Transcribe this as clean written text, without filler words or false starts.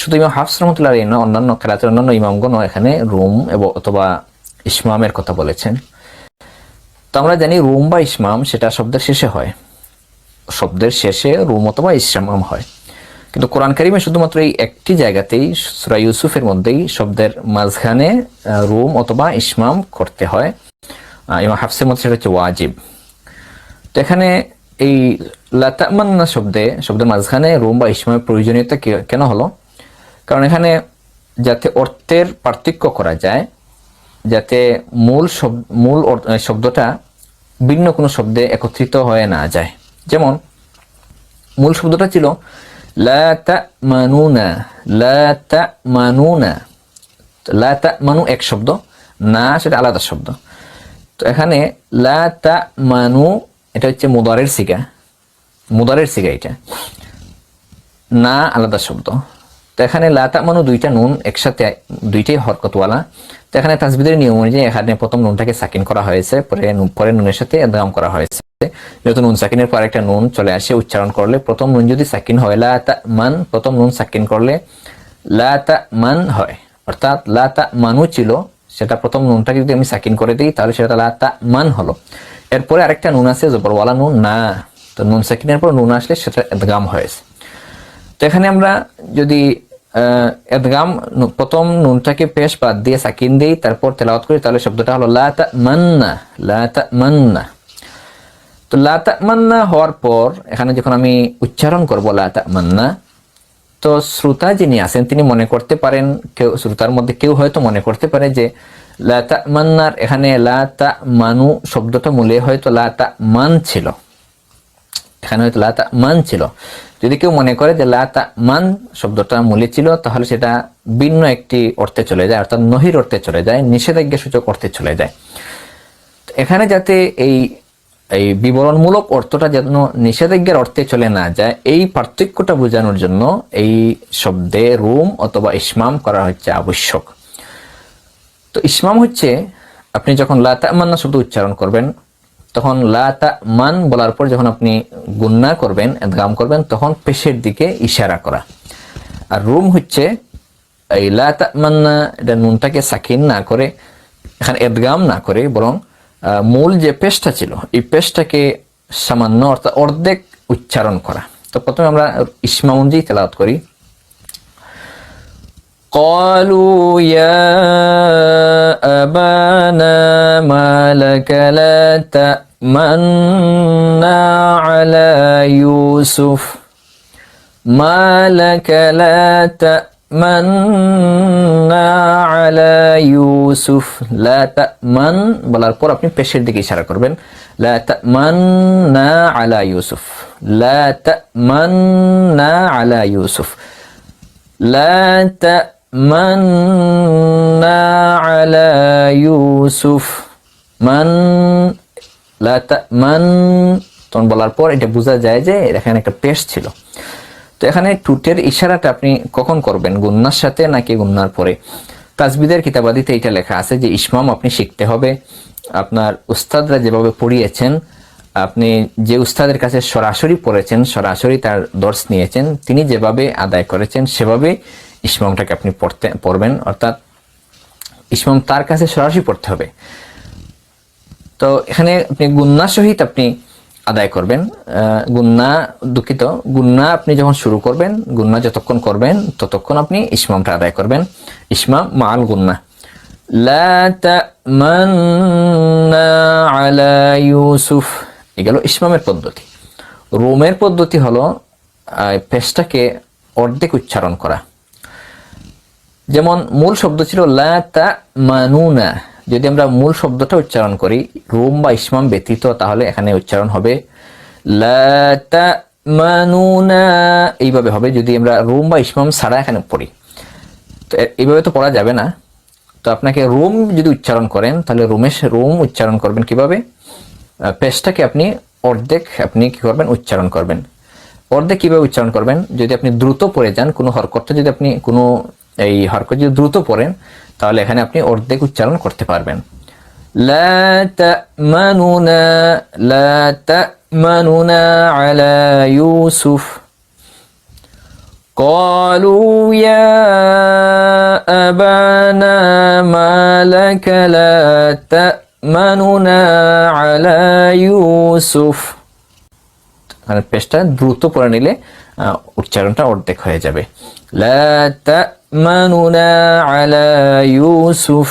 শুধু ইমাম হাফস রহমতুল্লাহ আলাইহি না, অন্যান্য কেরাতের অন্যান্য ইমামগণও এখানে রুম এবং অথবা ইসমামের কথা বলেছেন। তো আমরা জানি রুম বা ইসমাম সেটা শব্দের শেষে হয়, শব্দের শেষে রুম অথবা ইসমাম হয়। কিন্তু কোরআন কারিমে শুধুমাত্র এই একটি জায়গাতেই সূরা ইউসুফের মধ্যেই শব্দের মাঝখানে রুম অথবা ইসমাম করতে হয়। ইমাম হাফসের মধ্যে সেটা হচ্ছে ওয়াজিব। তো এখানে এই লা তা'মান্না শব্দের মাঝখানে রুম বা ইসমামের প্রয়োজনীয়তা কেন হলো? কারণ এখানে যাতে অর্থের পার্থক্য করা যায়, যাতে মূল শব্দটা ভিন্ন কোনো শব্দে একত্রিত হয়ে না যায়। যেমন মূল শব্দটা ছিল লা তা'মানুনা, লা তা'মানুনা। লা তা'মানু এক শব্দ, না সেটা আলাদা শব্দ। তো এখানে লা তা'মানু এটা হচ্ছে মুদারের সিগা, এটা না আলাদা শব্দ। তো এখানে লা তা'মানু দুইটা নুন একসাথে, দুইটাই হরকতওয়ালা। তো এখানে তাসবিদের নিয়ম অনুযায়ী এখানে প্রথম নুনটাকে সাকিন করা হয়েছে, পরে নুনের সাথে ইদগাম করা হয়েছে। যেহেতু নুন সাকিনের পর একটা নুন চলে আসে, উচ্চারণ করলে প্রথম নুন যদি সাকিন হয় লা তা'মান, প্রথম নুন সাকিন করলে লা তা'মান হয়। অর্থাৎ লা তা'মানু ছিল, সেটা প্রথম নুনটাকে যদি আমি সাকিন করে দিই তাহলে সেটা লা তা'মান হলো। এরপরে আরেকটা নুন আছে জবরওয়ালা নুন, না। তো নুন সাকিনের পর নুন আসলে সেটা ইদগাম হয়েছে। তো এখানে আমরা যদি ইদগাম প্রথম নুনটাকে পেশ বাদ দিয়ে সাকিন দেই, তারপর তেলাওয়াত করি, তাহলে শব্দটা হলো লা তা'মান্না, লা তা'মান্না। তো লা তা'মান্না হওয়ার পর এখানে যখন আমি উচ্চারণ করব লা তা'মান্না, তো শ্রোতা যিনি আছেন তিনি মনে করতে পারেন, শ্রোতার মধ্যে কেউ হয়তো মনে করতে পারে যে লা তা'মান্নার এখানে লা তা'মানু শব্দটা মূলে হয়তো লা তা'মান ছিল, এখানে হয়তো লা তা'মান ছিল। যদি কেউ মনে করে যে লা তা'মান শব্দটা মূলে ছিল, তাহলে সেটা ভিন্ন একটি অর্থে চলে যায়, অর্থাৎ নহির অর্থে চলে যায়, নিষেধাজ্ঞা সূচক অর্থে চলে যায়। এখানে যাতে এই বিবরণমূলক অর্থটা যেন নিষেধাজ্ঞার অর্থে চলে না যায়, এই পার্থক্যটা বোঝানোর জন্য এই শব্দে রুম অথবা ইসমাম করা হচ্ছে আবশ্যক। তো ইসমাম হচ্ছে আপনি যখন লা তা'মান্না শব্দ উচ্চারণ করবেন, তখন লা তা'মান বলার পর যখন আপনি গুন্না করবেন, ইদগাম করবেন, তখন পেশের দিকে ইশারা করা। আর রুম হচ্ছে এই লা তা'মান্না, এটা নুনটাকে সাকিন না করে, এখানে ইদগাম না করে, বরং মূল যে পেশটা ছিল এই পেশটাকে সামান্য অর্থাৎ অর্ধেক উচ্চারণ করা। তো প্রথমে আমরা ইসমাম অনুযায়ী তেলাওয়াত করি। ক্বালু ইয়া আবানা মা লাকা লা তা'মান্না আলা ইউসুফ, মা লাকা লা তা'মান্না আলা ইউসুফ। লা তা'মান বলার পর আপনি পেশের দিকে ইশারা করবেন, লা তা'মান্না আলা ইউসুফ, লা তা'মান্না আলা ইউসুফ, লা তা'মান্না আলা ইউসুফ, মান লা তা'মান তখন বলার পর এটা বোঝা যায় যে এখানে একটা পেশ ছিল। তো এখানে টুটের ইশারাটা আপনি কখন করবেন, গুন্নার সাথে নাকি গুন্নার পরে? তাজবিদের কিতাবাদিতে এটা লেখা আছে যে ইসমাম আপনি শিখতে হবে আপনার উস্তাদরা যেভাবে পড়িয়েছেন, আপনি যে উস্তাদের কাছে সরাসরি পড়েছেন, সরাসরি তার দর্স নিয়েছেন, তিনি যেভাবে আদায় করেছেন সেভাবে ইসমামটাকে আপনি পড়বেন। অর্থাৎ ইসমাম তার কাছে সরাসরি পড়তে হবে। তো এখানে আপনি গুন্না সহিত আপনি আদায় করবেন। গুন্না আপনি যখন শুরু করবেন, গুন্না যতক্ষণ করবেন ততক্ষণ আপনি ইসমামটা আদায় করবেন। ইসমাম মাআল গুন্না। লা তা'মান্না আলা ইউসুফ, এগুলো ইসমামের পদ্ধতি। রুমের পদ্ধতি হলো পেশটাকে অর্ধেক উচ্চারণ করা। যেমন মূল শব্দ ছিল লা তা'মানুনা, যদি আমরা মূল শব্দটা উচ্চারণ করি রুম বা ইসমাম ব্যতীত, তাহলে এখানে উচ্চারণ হবে লা তা'মানুনা, এইভাবে হবে। যদি আমরা রুম বা ইসমাম ছাড়া এখানে পড়ি, তো এইভাবে তো পড়া যাবে না। তো আপনাকে রুম যদি উচ্চারণ করেন তাহলে রুম উচ্চারণ করবেন কিভাবে? পেশটাকে আপনি অর্ধেক আপনি কি করবেন, উচ্চারণ করবেন। অর্ধেক কিভাবে উচ্চারণ করবেন? যদি আপনি দ্রুত পড়ে যান, কোনো হরকতটা যদি আপনি কোনো এই হরকত যদি দ্রুত পড়েন, তাহলে এখানে আপনি অর্ধেক উচ্চারণ করতে পারবেন। লা তা'মানুনা, লা তা'মানুনা আলা ইউসুফ, قالوا يا أبانا ما لك لا تأمننا على يوسف। মানে পেশটা দ্রুত পড়ে নিলে উচ্চারণটা অর্ধেক হয়ে যাবে। লা তা'মানুনা আলা ইউসুফ।